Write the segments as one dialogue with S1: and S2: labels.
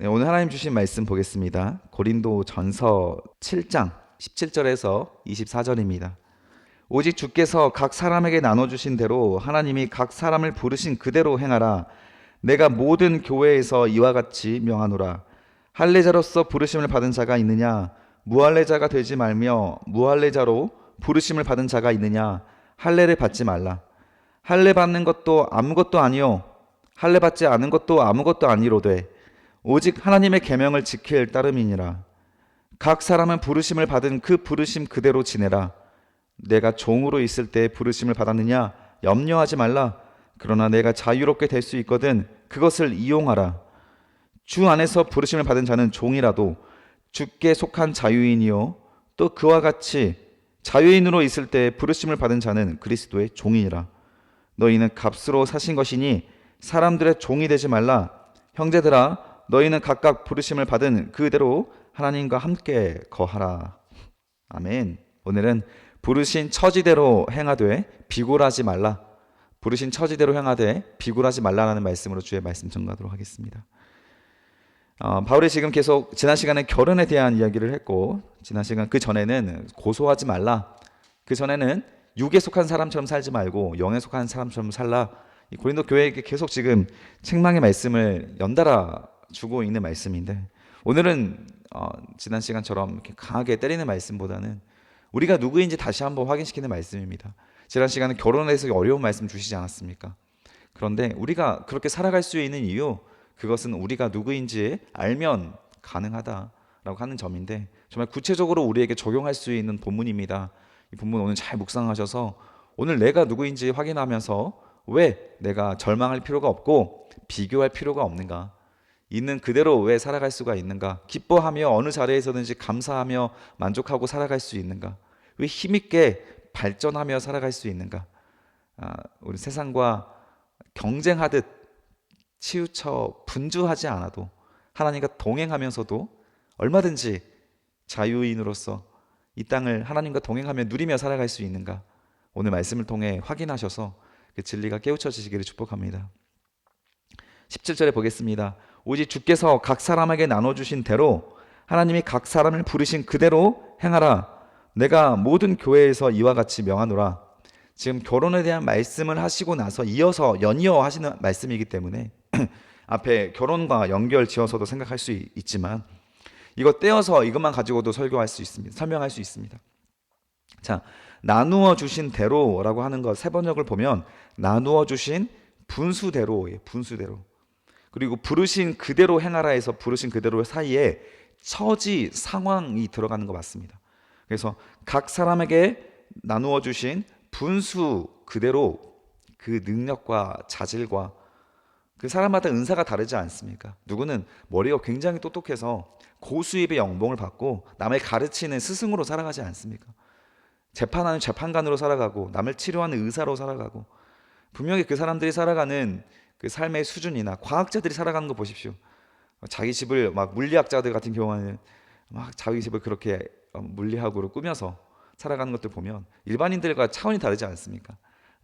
S1: 네, 오늘 하나님 주신 말씀 보겠습니다. 고린도전서 7장 17절에서 24절입니다. 오직 주께서 각 사람에게 나눠주신 대로 하나님이 각 사람을 부르신 그대로 행하라. 내가 모든 교회에서 이와 같이 명하노라. 할례자로서 부르심을 받은 자가 있느냐? 무할례자가 되지 말며 무할례자로 부르심을 받은 자가 있느냐? 할례를 받지 말라. 할례 받는 것도 아무것도 아니요 할례 받지 않은 것도 아무것도 아니로되 오직 하나님의 계명을 지킬 따름이니라. 각 사람은 부르심을 받은 그 부르심 그대로 지내라. 내가 종으로 있을 때 부르심을 받았느냐? 염려하지 말라. 그러나 내가 자유롭게 될 수 있거든 그것을 이용하라. 주 안에서 부르심을 받은 자는 종이라도 주께 속한 자유인이요 또 그와 같이 자유인으로 있을 때 부르심을 받은 자는 그리스도의 종이니라. 너희는 값으로 사신 것이니 사람들의 종이 되지 말라. 형제들아, 너희는 각각 부르심을 받은 그대로 하나님과 함께 거하라. 아멘. 오늘은 부르신 처지대로 행하되 비굴하지 말라. 부르신 처지대로 행하되 비굴하지 말라라는 말씀으로 주의 말씀 전가하도록 하겠습니다. 바울이 지금 계속 지난 시간에 결혼에 대한 이야기를 했고, 지난 시간 그 전에는 고소하지 말라. 그 전에는 육에 속한 사람처럼 살지 말고 영에 속한 사람처럼 살라. 이 고린도 교회에게 계속 지금 책망의 말씀을 연달아 주고 있는 말씀인데, 오늘은 지난 시간처럼 이렇게 강하게 때리는 말씀보다는 우리가 누구인지 다시 한번 확인시키는 말씀입니다. 지난 시간에 결혼에 대해서 어려운 말씀 주시지 않았습니까? 그런데 우리가 그렇게 살아갈 수 있는 이유, 그것은 우리가 누구인지 알면 가능하다라고 하는 점인데, 정말 구체적으로 우리에게 적용할 수 있는 본문입니다. 이 본문 오늘 잘 묵상하셔서 오늘 내가 누구인지 확인하면서 왜 내가 절망할 필요가 없고 비교할 필요가 없는가, 있는 그대로 왜 살아갈 수가 있는가, 기뻐하며 어느 자리에서든지 감사하며 만족하고 살아갈 수 있는가, 왜 힘있게 발전하며 살아갈 수 있는가, 우리 세상과 경쟁하듯 치우쳐 분주하지 않아도 하나님과 동행하면서도 얼마든지 자유인으로서 이 땅을 하나님과 동행하며 누리며 살아갈 수 있는가, 오늘 말씀을 통해 확인하셔서 그 진리가 깨우쳐지시기를 축복합니다. 17절에 보겠습니다. 오직 주께서 각 사람에게 나눠주신 대로 하나님이 각 사람을 부르신 그대로 행하라. 내가 모든 교회에서 이와 같이 명하노라. 지금 결혼에 대한 말씀을 하시고 나서 이어서 연이어 하시는 말씀이기 때문에 앞에 결혼과 연결 지어서도 생각할 수 있지만 이거 떼어서 이것만 가지고도 설교할 수 있습니다. 설명할 수 있습니다. 자, 나누어 주신 대로라고 하는 것 세 번역을 보면 나누어 주신 분수대로, 분수대로. 그리고 부르신 그대로 행하라에서 부르신 그대로 사이에 처지, 상황이 들어가는 것 맞습니다. 그래서 각 사람에게 나누어 주신 분수 그대로 그 능력과 자질과 그 사람마다 은사가 다르지 않습니까? 누구는 머리가 굉장히 똑똑해서 고수입의 연봉을 받고 남을 가르치는 스승으로 살아가지 않습니까? 재판하는 재판관으로 살아가고 남을 치료하는 의사로 살아가고, 분명히 그 사람들이 살아가는 그 삶의 수준이나 과학자들이 살아가는 거 보십시오. 자기 집을 막 물리학자들 같은 경우는 막 자기 집을 그렇게 물리학으로 꾸며서 살아가는 것들 보면 일반인들과 차원이 다르지 않습니까?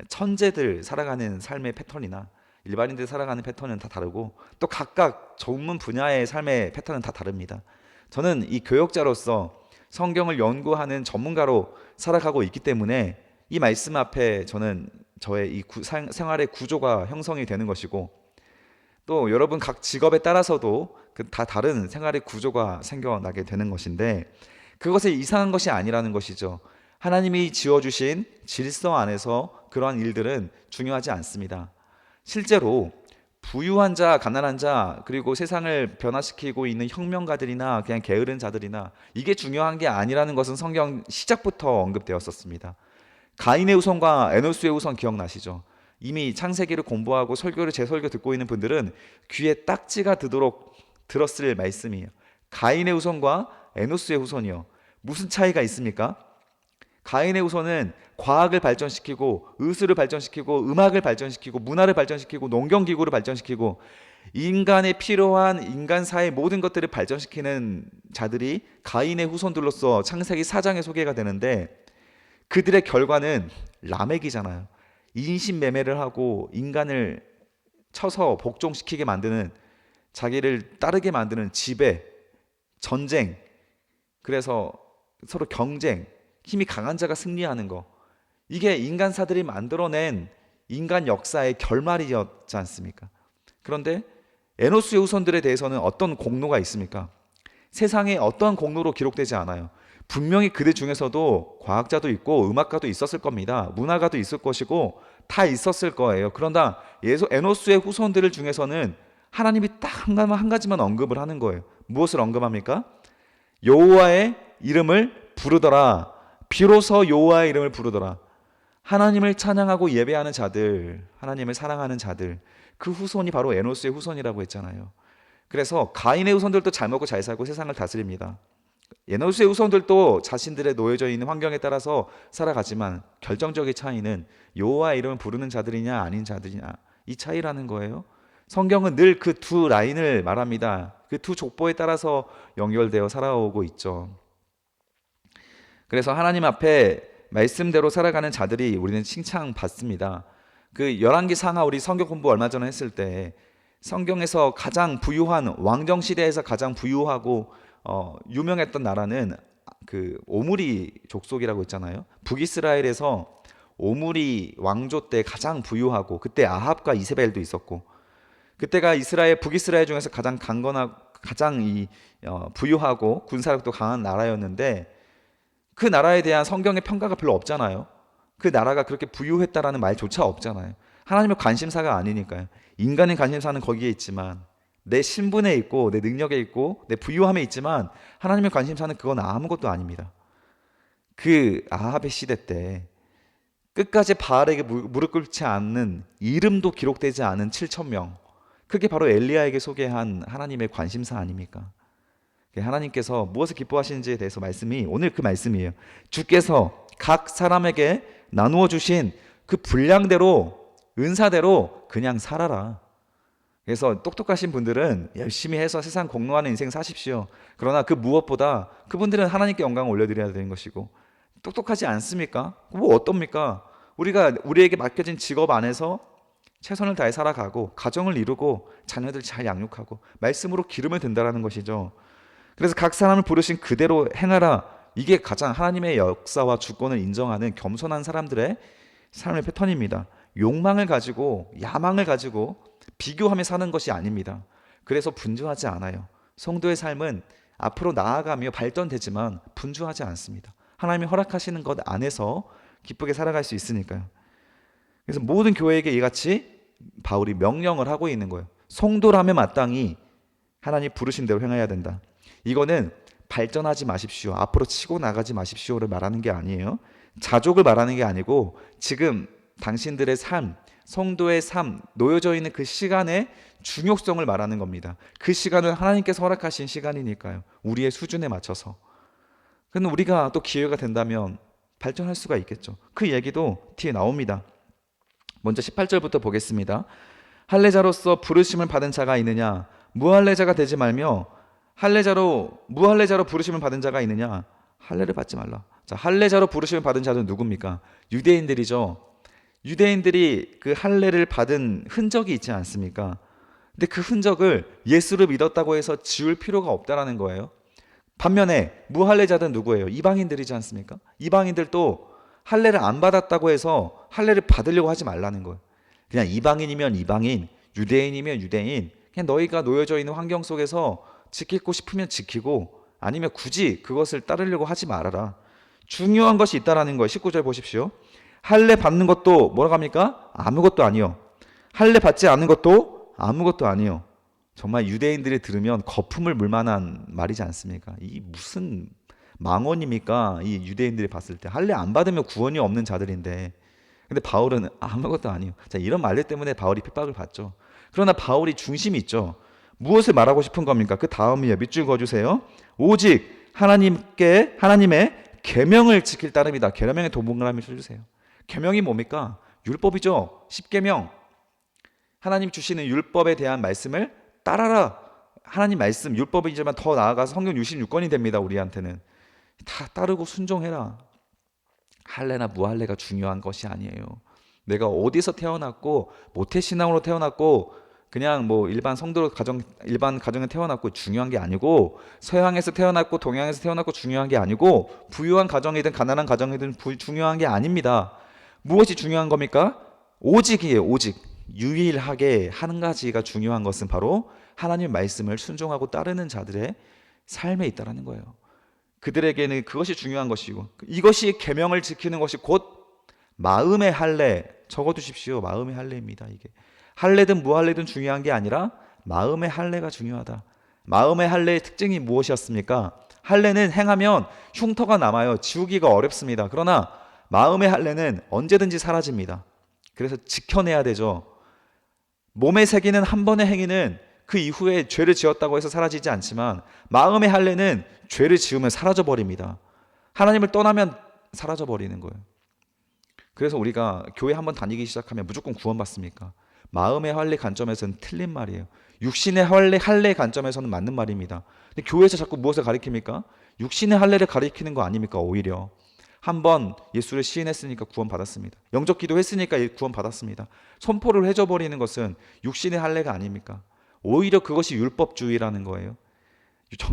S1: 천재들 살아가는 삶의 패턴이나 일반인들 살아가는 패턴은 다 다르고 또 각각 전문 분야의 삶의 패턴은 다 다릅니다. 저는 이 교역자로서 성경을 연구하는 전문가로 살아가고 있기 때문에 이 말씀 앞에 저는 저의 이 생활의 구조가 형성이 되는 것이고, 또 여러분 각 직업에 따라서도 다 다른 생활의 구조가 생겨나게 되는 것인데, 그것이 이상한 것이 아니라는 것이죠. 하나님이 지어주신 질서 안에서 그러한 일들은 중요하지 않습니다. 실제로 부유한 자, 가난한 자, 그리고 세상을 변화시키고 있는 혁명가들이나 그냥 게으른 자들이나 이게 중요한 게 아니라는 것은 성경 시작부터 언급되었었습니다. 가인의 후손과 에노스의 후손 기억나시죠? 이미 창세기를 공부하고 설교를 제 설교 듣고 있는 분들은 귀에 딱지가 드도록 들었을 말씀이에요. 가인의 후손과 에노스의 후손이요. 무슨 차이가 있습니까? 가인의 후손은 과학을 발전시키고 의술을 발전시키고 음악을 발전시키고 문화를 발전시키고 농경기구를 발전시키고 인간에 필요한 인간사의 모든 것들을 발전시키는 자들이 가인의 후손들로서 창세기 4장에 소개가 되는데, 그들의 결과는 라멕이잖아요. 인신매매를 하고 인간을 쳐서 복종시키게 만드는 자기를 따르게 만드는 지배, 전쟁, 그래서 서로 경쟁, 힘이 강한 자가 승리하는 거. 이게 인간사들이 만들어낸 인간 역사의 결말이었지 않습니까? 그런데 에노스의 후손들에 대해서는 어떤 공로가 있습니까? 세상에 어떠한 공로로 기록되지 않아요. 분명히 그들 중에서도 과학자도 있고 음악가도 있었을 겁니다. 문화가도 있을 것이고 다 있었을 거예요. 그러나 에노스의 후손들 중에서는 하나님이 딱 한 가지만 언급을 하는 거예요. 무엇을 언급합니까? 여호와의 이름을 부르더라. 비로소 여호와의 이름을 부르더라. 하나님을 찬양하고 예배하는 자들, 하나님을 사랑하는 자들, 그 후손이 바로 에노스의 후손이라고 했잖아요. 그래서 가인의 후손들도 잘 먹고 잘 살고 세상을 다스립니다. 에노스의 후손들도 자신들의 놓여져 있는 환경에 따라서 살아가지만 결정적인 차이는 여호와의 이름을 부르는 자들이냐 아닌 자들이냐, 이 차이라는 거예요. 성경은 늘 그 두 라인을 말합니다. 그 두 족보에 따라서 연결되어 살아오고 있죠. 그래서 하나님 앞에 말씀대로 살아가는 자들이 우리는 칭찬받습니다. 그 열왕기 상하 우리 성경 공부 얼마 전에 했을 때 성경에서 가장 부유한, 왕정 시대에서 가장 부유하고 유명했던 나라는 그 오므리 족속이라고 있잖아요. 북이스라엘에서 오므리 왕조 때 가장 부유하고, 그때 아합과 이세벨도 있었고, 그때가 북이스라엘 중에서 가장 강건하고 가장 부유하고 군사력도 강한 나라였는데, 그 나라에 대한 성경의 평가가 별로 없잖아요. 그 나라가 그렇게 부유했다라는 말조차 없잖아요. 하나님의 관심사가 아니니까요. 인간의 관심사는 거기에 있지만, 내 신분에 있고 내 능력에 있고 내 부유함에 있지만, 하나님의 관심사는 그건 아무것도 아닙니다. 그 아합의 시대 때 끝까지 바알에게 무릎 꿇지 않는, 이름도 기록되지 않은 7,000명, 그게 바로 엘리야에게 소개한 하나님의 관심사 아닙니까? 하나님께서 무엇을 기뻐하시는지에 대해서 말씀이 오늘 그 말씀이에요. 주께서 각 사람에게 나누어 주신 그 분량대로, 은사대로 그냥 살아라. 그래서 똑똑하신 분들은 열심히 해서 세상 공로하는 인생 사십시오. 그러나 그 무엇보다 그분들은 하나님께 영광을 올려드려야 되는 것이고, 똑똑하지 않습니까? 뭐 어떻습니까? 우리에게 맡겨진 직업 안에서 최선을 다해 살아가고 가정을 이루고 자녀들 잘 양육하고 말씀으로 기름을 든다라는 것이죠. 그래서 각 사람을 부르신 그대로 행하라. 이게 가장 하나님의 역사와 주권을 인정하는 겸손한 사람들의 삶의 패턴입니다. 욕망을 가지고, 야망을 가지고 비교하며 사는 것이 아닙니다. 그래서 분주하지 않아요. 성도의 삶은 앞으로 나아가며 발전되지만 분주하지 않습니다. 하나님이 허락하시는 것 안에서 기쁘게 살아갈 수 있으니까요. 그래서 모든 교회에게 이같이 바울이 명령을 하고 있는 거예요. 성도라면 마땅히 하나님 부르신 대로 행해야 된다. 이거는 발전하지 마십시오, 앞으로 치고 나가지 마십시오를 말하는 게 아니에요. 자족을 말하는 게 아니고, 지금 당신들의 삶, 성도의 삶, 놓여져 있는 그 시간의 중요성을 말하는 겁니다. 그 시간은 하나님께서 허락하신 시간이니까요. 우리의 수준에 맞춰서. 그런데 우리가 또 기회가 된다면 발전할 수가 있겠죠. 그 얘기도 뒤에 나옵니다. 먼저 18절부터 보겠습니다. 할례자로서 부르심을 받은 자가 있느냐? 무할례자가 되지 말며 무할례자로 부르심을 받은 자가 있느냐? 할례를 받지 말라. 자, 할례자로 부르심을 받은 자는 누굽니까? 유대인들이죠. 유대인들이 그 할례를 받은 흔적이 있지 않습니까? 근데 그 흔적을 예수를 믿었다고 해서 지울 필요가 없다라는 거예요. 반면에 무할례자들은 누구예요? 이방인들이지 않습니까? 이방인들도 할례를 안 받았다고 해서 할례를 받으려고 하지 말라는 거예요. 그냥 이방인이면 이방인, 유대인이면 유대인, 그냥 너희가 놓여져 있는 환경 속에서 지키고 싶으면 지키고, 아니면 굳이 그것을 따르려고 하지 말아라. 중요한 것이 있다라는 거예요. 19절 보십시오. 할례 받는 것도 뭐라고 합니까? 아무것도 아니요. 할례 받지 않는 것도 아무것도 아니요. 정말 유대인들이 들으면 거품을 물 만한 말이지 않습니까? 이 무슨 망언입니까? 이 유대인들이 봤을 때 할례 안 받으면 구원이 없는 자들인데, 근데 바울은 아무것도 아니요. 자, 이런 말들 때문에 바울이 핍박을 받죠. 그러나 바울이 중심이 있죠. 무엇을 말하고 싶은 겁니까? 그 다음이에요. 밑줄 그어주세요. 오직 하나님의 계명을 지킬 따름이다. 계명의 동봉을 쳐주세요. 계명이 뭡니까? 율법이죠. 10계명. 하나님 주시는 율법에 대한 말씀을 따라라. 하나님 말씀, 율법이지만 더 나아가서 성경 66권이 됩니다. 우리한테는 다 따르고 순종해라. 할례나 무할례가 중요한 것이 아니에요. 내가 어디서 태어났고 모태신앙으로 태어났고 그냥 뭐 일반 가정에 태어났고 중요한 게 아니고, 서양에서 태어났고 동양에서 태어났고 중요한 게 아니고, 부유한 가정이든 가난한 가정이든 중요한 게 아닙니다. 무엇이 중요한 겁니까? 오직이에요. 오직. 유일하게 한 가지가 중요한 것은 바로 하나님의 말씀을 순종하고 따르는 자들의 삶에 있다라는 거예요. 그들에게는 그것이 중요한 것이고, 이것이 계명을 지키는 것이 곧 마음의 할례. 적어두십시오. 마음의 할례입니다. 이게 할례든 무할례든 중요한 게 아니라 마음의 할례가 중요하다. 마음의 할례의 특징이 무엇이었습니까? 할례는 행하면 흉터가 남아요. 지우기가 어렵습니다. 그러나 마음의 할례는 언제든지 사라집니다. 그래서 지켜내야 되죠. 몸에 새기는 한 번의 행위는 그 이후에 죄를 지었다고 해서 사라지지 않지만, 마음의 할례는 죄를 지으면 사라져버립니다. 하나님을 떠나면 사라져버리는 거예요. 그래서 우리가 교회 한번 다니기 시작하면 무조건 구원받습니까? 마음의 할례 관점에서는 틀린 말이에요. 육신의 할례 관점에서는 맞는 말입니다. 근데 교회에서 자꾸 무엇을 가리킵니까? 육신의 할례를 가리키는 거 아닙니까? 오히려 한번 예수를 시인했으니까 구원받았습니다. 영적 기도했으니까 구원받았습니다. 선포를 해줘버리는 것은 육신의 할례가 아닙니까? 오히려 그것이 율법주의라는 거예요.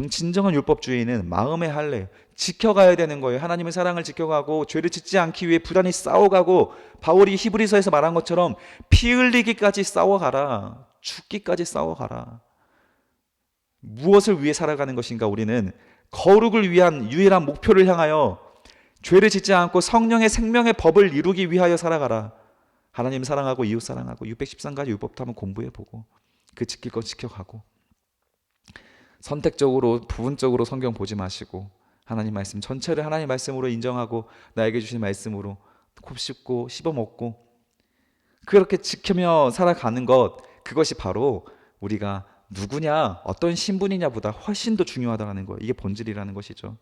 S1: 진정한 율법주의는 마음의 할례, 지켜가야 되는 거예요. 하나님의 사랑을 지켜가고 죄를 짓지 않기 위해 부단히 싸워가고, 바울이 히브리서에서 말한 것처럼 피 흘리기까지 싸워가라. 죽기까지 싸워가라. 무엇을 위해 살아가는 것인가? 우리는 거룩을 위한 유일한 목표를 향하여 죄를 짓지 않고 성령의 생명의 법을 이루기 위하여 살아가라. 하나님 사랑하고 이웃 사랑하고 613가지 율법도 한번 공부해보고 그 지킬 것 지켜가고, 선택적으로 부분적으로 성경 보지 마시고 하나님 말씀 전체를 하나님 말씀으로 인정하고 나에게 주신 말씀으로 곱씹고 씹어먹고 그렇게 지키며 살아가는 것, 그것이 바로 우리가 누구냐 어떤 신분이냐보다 훨씬 더 중요하다는 거예요. 이게 본질이라는 것이죠.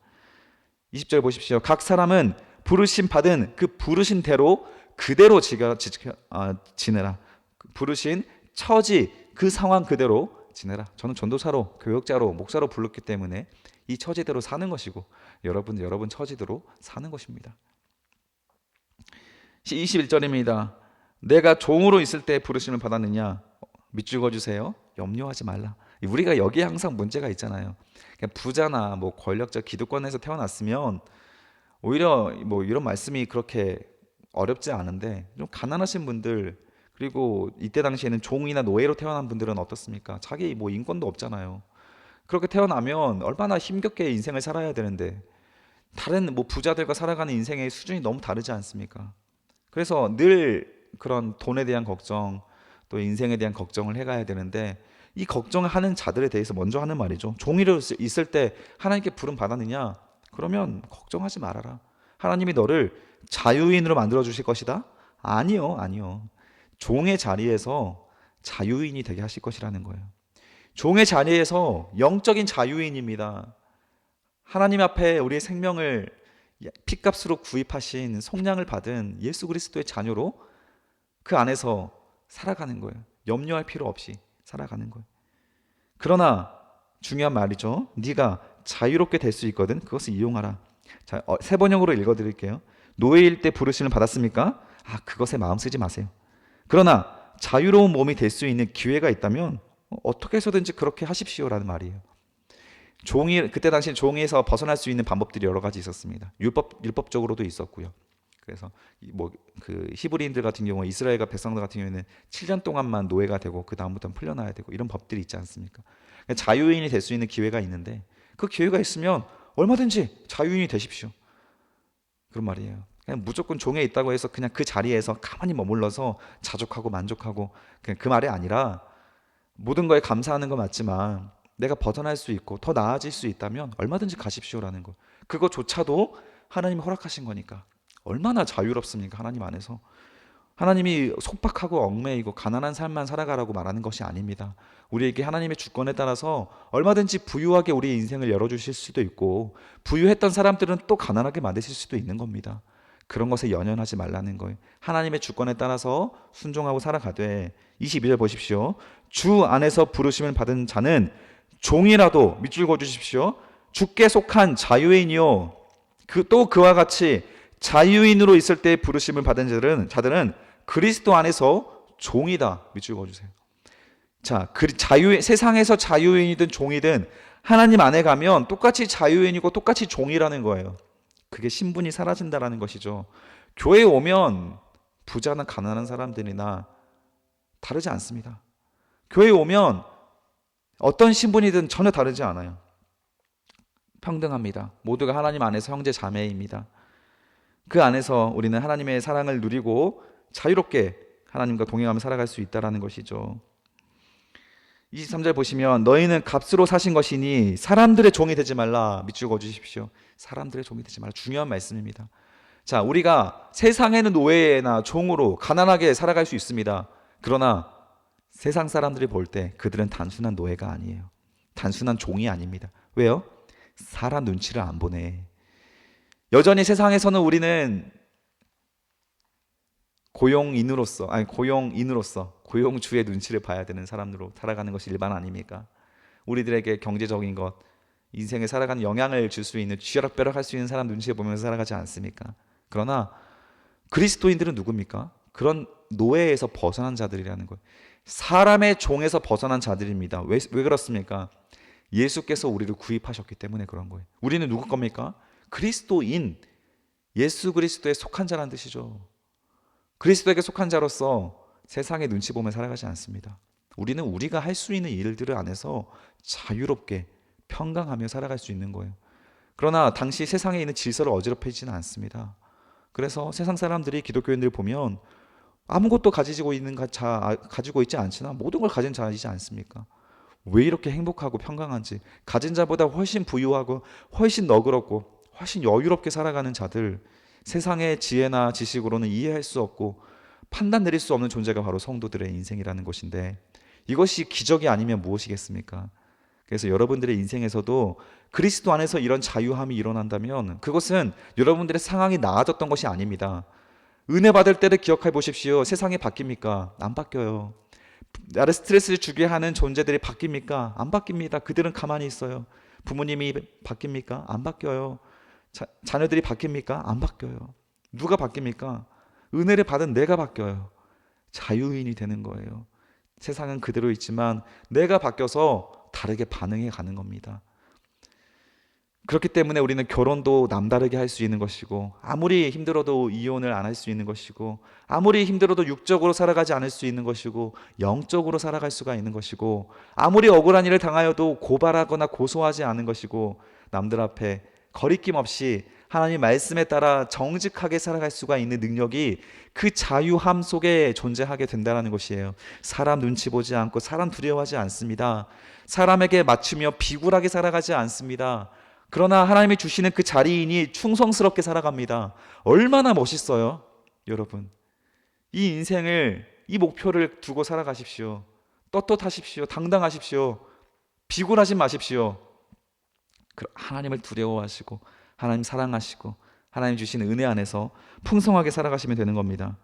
S1: 20절 보십시오. 각 사람은 부르심 받은 그 부르신 대로 그대로 지내라. 부르신 처지 그 상황 그대로 지내라. 저는 전도사로, 교역자로, 목사로 불렀기 때문에 이 처지대로 사는 것이고, 여러분 처지대로 사는 것입니다. 21절입니다. 내가 종으로 있을 때 부르심을 받았느냐? 밑줄 주세요. 염려하지 말라. 우리가 여기에 항상 문제가 있잖아요. 부자나 뭐 권력적 기득권에서 태어났으면 오히려 뭐 이런 말씀이 그렇게 어렵지 않은데, 좀 가난하신 분들, 그리고 이때 당시에는 종이나 노예로 태어난 분들은 어떻습니까? 자기 뭐 인권도 없잖아요. 그렇게 태어나면 얼마나 힘겹게 인생을 살아야 되는데, 다른 뭐 부자들과 살아가는 인생의 수준이 너무 다르지 않습니까? 그래서 늘 그런 돈에 대한 걱정, 또 인생에 대한 걱정을 해가야 되는데, 이 걱정을 하는 자들에 대해서 먼저 하는 말이죠. 종이로 있을 때 하나님께 부름 받았느냐? 그러면 걱정하지 말아라. 하나님이 너를 자유인으로 만들어 주실 것이다? 아니요. 종의 자리에서 자유인이 되게 하실 것이라는 거예요. 종의 자리에서 영적인 자유인입니다. 하나님 앞에 우리의 생명을 핏값으로 구입하신 속량을 받은 예수 그리스도의 자녀로 그 안에서 살아가는 거예요. 염려할 필요 없이 살아가는 거예요. 그러나 중요한 말이죠. 네가 자유롭게 될 수 있거든. 그것을 이용하라. 자, 세 번역으로 읽어드릴게요. 노예일 때 부르심을 받았습니까? 그것에 마음 쓰지 마세요. 그러나 자유로운 몸이 될 수 있는 기회가 있다면 어떻게 해서든지 그렇게 하십시오라는 말이에요. 그때 당시 종에서 벗어날 수 있는 방법들이 여러 가지 있었습니다. 율법적으로도 있었고요. 그래서 그 히브리인들 같은 경우, 이스라엘과 백성들 같은 경우에는 7년 동안만 노예가 되고 그 다음부터는 풀려나야 되고 이런 법들이 있지 않습니까? 자유인이 될 수 있는 기회가 있는데, 그 기회가 있으면 얼마든지 자유인이 되십시오. 그런 말이에요. 그냥 무조건 종에 있다고 해서 그냥 그 자리에서 가만히 머물러서 자족하고 만족하고, 그냥 그 말이 아니라 모든 거에 감사하는 거 맞지만 내가 벗어날 수 있고 더 나아질 수 있다면 얼마든지 가십시오라는 거. 그거조차도 하나님이 허락하신 거니까 얼마나 자유롭습니까? 하나님 안에서. 하나님이 속박하고 얽매이고 가난한 삶만 살아가라고 말하는 것이 아닙니다. 우리에게 하나님의 주권에 따라서 얼마든지 부유하게 우리의 인생을 열어주실 수도 있고, 부유했던 사람들은 또 가난하게 만드실 수도 있는 겁니다. 그런 것에 연연하지 말라는 거예요. 하나님의 주권에 따라서 순종하고 살아가되, 22절 보십시오. 주 안에서 부르심을 받은 자는 종이라도, 밑줄 그어주십시오. 주께 속한 자유인이요, 또 그와 같이 자유인으로 있을 때 부르심을 받은 자들은 그리스도 안에서 종이다. 밑줄 그어주세요. 자, 세상에서 자유인이든 종이든 하나님 안에 가면 똑같이 자유인이고 똑같이 종이라는 거예요. 그게 신분이 사라진다라는 것이죠. 교회에 오면 부자나 가난한 사람들이나 다르지 않습니다. 교회에 오면 어떤 신분이든 전혀 다르지 않아요. 평등합니다. 모두가 하나님 안에서 형제 자매입니다. 그 안에서 우리는 하나님의 사랑을 누리고 자유롭게 하나님과 동행하며 살아갈 수 있다는 것이죠. 23절 보시면 너희는 값으로 사신 것이니 사람들의 종이 되지 말라. 밑줄 그어주십시오. 사람들의 종이 되지 말라. 중요한 말씀입니다. 자, 우리가 세상에는 노예나 종으로 가난하게 살아갈 수 있습니다. 그러나 세상 사람들이 볼 때 그들은 단순한 노예가 아니에요. 단순한 종이 아닙니다. 왜요? 사람 눈치를 안 보네. 여전히 세상에서는 우리는 고용주의 눈치를 봐야 되는 사람으로 살아가는 것이 일반 아닙니까? 우리들에게 경제적인 것, 인생에 살아가는 영향을 줄 수 있는 쥐어락벼락 할 수 있는 사람 눈치를 보면서 살아가지 않습니까? 그러나 그리스도인들은 누굽니까? 그런 노예에서 벗어난 자들이라는 거예요. 사람의 종에서 벗어난 자들입니다. 왜 그렇습니까? 예수께서 우리를 구입하셨기 때문에 그런 거예요. 우리는 누구 겁니까? 그리스도인, 예수 그리스도에 속한 자라는 뜻이죠. 그리스도에게 속한 자로서 세상의 눈치 보며 살아가지 않습니다. 우리는 우리가 할 수 있는 일들을 안에서 자유롭게 평강하며 살아갈 수 있는 거예요. 그러나 당시 세상에 있는 질서를 어지럽히지는 않습니다. 그래서 세상 사람들이 기독교인들 보면 아무것도 가지고 있지 않지나 모든 걸 가진 자이지 않습니까? 왜 이렇게 행복하고 평강한지, 가진 자보다 훨씬 부유하고 훨씬 너그럽고 훨씬 여유롭게 살아가는 자들, 세상의 지혜나 지식으로는 이해할 수 없고 판단 내릴 수 없는 존재가 바로 성도들의 인생이라는 것인데, 이것이 기적이 아니면 무엇이겠습니까? 그래서 여러분들의 인생에서도 그리스도 안에서 이런 자유함이 일어난다면 그것은 여러분들의 상황이 나아졌던 것이 아닙니다. 은혜 받을 때를 기억해 보십시오. 세상이 바뀝니까? 안 바뀌어요. 나를 스트레스를 주게 하는 존재들이 바뀝니까? 안 바뀝니다. 그들은 가만히 있어요. 부모님이 바뀝니까? 안 바뀌어요. 자녀들이 바뀝니까? 안 바뀌어요. 누가 바뀝니까? 은혜를 받은 내가 바뀌어요. 자유인이 되는 거예요. 세상은 그대로 있지만 내가 바뀌어서 다르게 반응해 가는 겁니다. 그렇기 때문에 우리는 결혼도 남다르게 할 수 있는 것이고, 아무리 힘들어도 이혼을 안 할 수 있는 것이고, 아무리 힘들어도 육적으로 살아가지 않을 수 있는 것이고, 영적으로 살아갈 수가 있는 것이고, 아무리 억울한 일을 당하여도 고발하거나 고소하지 않은 것이고, 남들 앞에 거리낌 없이 하나님 말씀에 따라 정직하게 살아갈 수가 있는 능력이 그 자유함 속에 존재하게 된다는 것이에요. 사람 눈치 보지 않고 사람 두려워하지 않습니다. 사람에게 맞추며 비굴하게 살아가지 않습니다. 그러나 하나님이 주시는 그 자리이니 충성스럽게 살아갑니다. 얼마나 멋있어요, 여러분. 이 인생을, 이 목표를 두고 살아가십시오. 떳떳하십시오. 당당하십시오. 비굴하지 마십시오. 하나님을 두려워하시고 하나님 사랑하시고 하나님 주시는 은혜 안에서 풍성하게 살아가시면 되는 겁니다.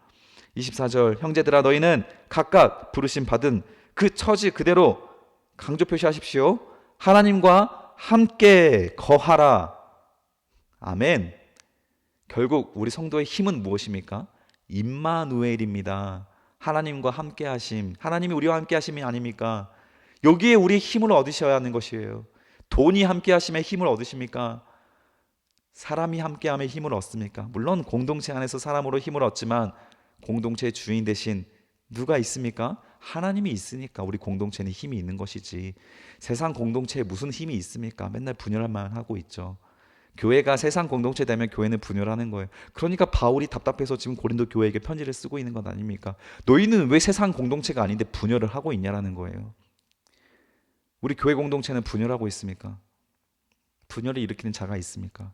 S1: 24절, 형제들아 너희는 각각 부르심 받은 그 처지 그대로, 강조 표시하십시오. 하나님과 함께 거하라. 아멘. 결국 우리 성도의 힘은 무엇입니까? 임마누엘입니다. 하나님과 함께 하심, 하나님이 우리와 함께 하심이 아닙니까? 여기에 우리의 힘을 얻으셔야 하는 것이에요. 돈이 함께 하심에 힘을 얻으십니까? 사람이 함께함에 힘을 얻습니까? 물론 공동체 안에서 사람으로 힘을 얻지만 공동체의 주인 대신 누가 있습니까? 하나님이 있으니까 우리 공동체는 힘이 있는 것이지, 세상 공동체에 무슨 힘이 있습니까? 맨날 분열만 하고 있죠. 교회가 세상 공동체 되면 교회는 분열하는 거예요. 그러니까 바울이 답답해서 지금 고린도 교회에게 편지를 쓰고 있는 것 아닙니까? 너희는 왜 세상 공동체가 아닌데 분열을 하고 있냐라는 거예요. 우리 교회 공동체는 분열하고 있습니까? 분열을 일으키는 자가 있습니까?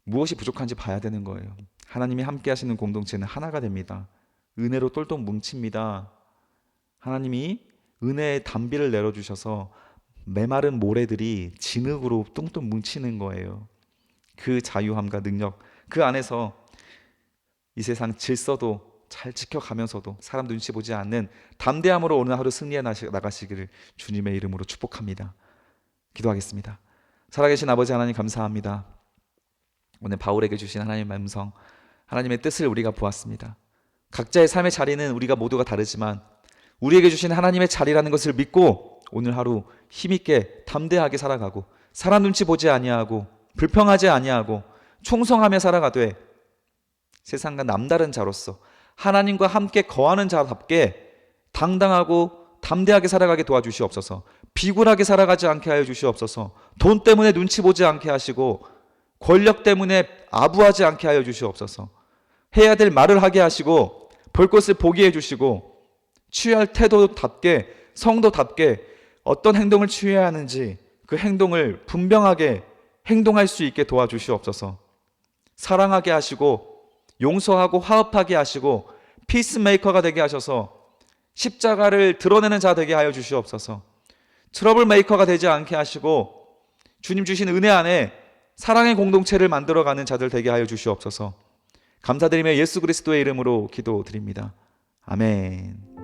S1: 무엇이 부족한지 봐야 되는 거예요. 하나님이 함께 하시는 공동체는 하나가 됩니다. 은혜로 똘똘 뭉칩니다. 하나님이 은혜의 단비를 내려주셔서 메마른 모래들이 진흙으로 뚱뚱 뭉치는 거예요. 그 자유함과 능력, 그 안에서 이 세상 질서도 잘 지켜가면서도 사람 눈치 보지 않는 담대함으로 오늘 하루 승리해 나가시기를 주님의 이름으로 축복합니다. 기도하겠습니다. 살아계신 아버지 하나님 감사합니다. 오늘 바울에게 주신 하나님의 음성, 하나님의 뜻을 우리가 보았습니다. 각자의 삶의 자리는 우리가 모두가 다르지만 우리에게 주신 하나님의 자리라는 것을 믿고 오늘 하루 힘있게 담대하게 살아가고 사람 눈치 보지 아니하고 불평하지 아니하고 충성하며 살아가되 세상과 남다른 자로서 하나님과 함께 거하는 자답게 당당하고 담대하게 살아가게 도와주시옵소서. 비굴하게 살아가지 않게 하여 주시옵소서. 돈 때문에 눈치 보지 않게 하시고 권력 때문에 아부하지 않게 하여 주시옵소서. 해야 될 말을 하게 하시고 볼 것을 보게 해주시고 취할 태도답게 성도답게 어떤 행동을 취해야 하는지 그 행동을 분명하게 행동할 수 있게 도와주시옵소서. 사랑하게 하시고 용서하고 화합하게 하시고 피스메이커가 되게 하셔서 십자가를 드러내는 자 되게 하여 주시옵소서. 트러블 메이커가 되지 않게 하시고 주님 주신 은혜 안에 사랑의 공동체를 만들어가는 자들 되게 하여 주시옵소서. 감사드리며 예수 그리스도의 이름으로 기도드립니다. 아멘.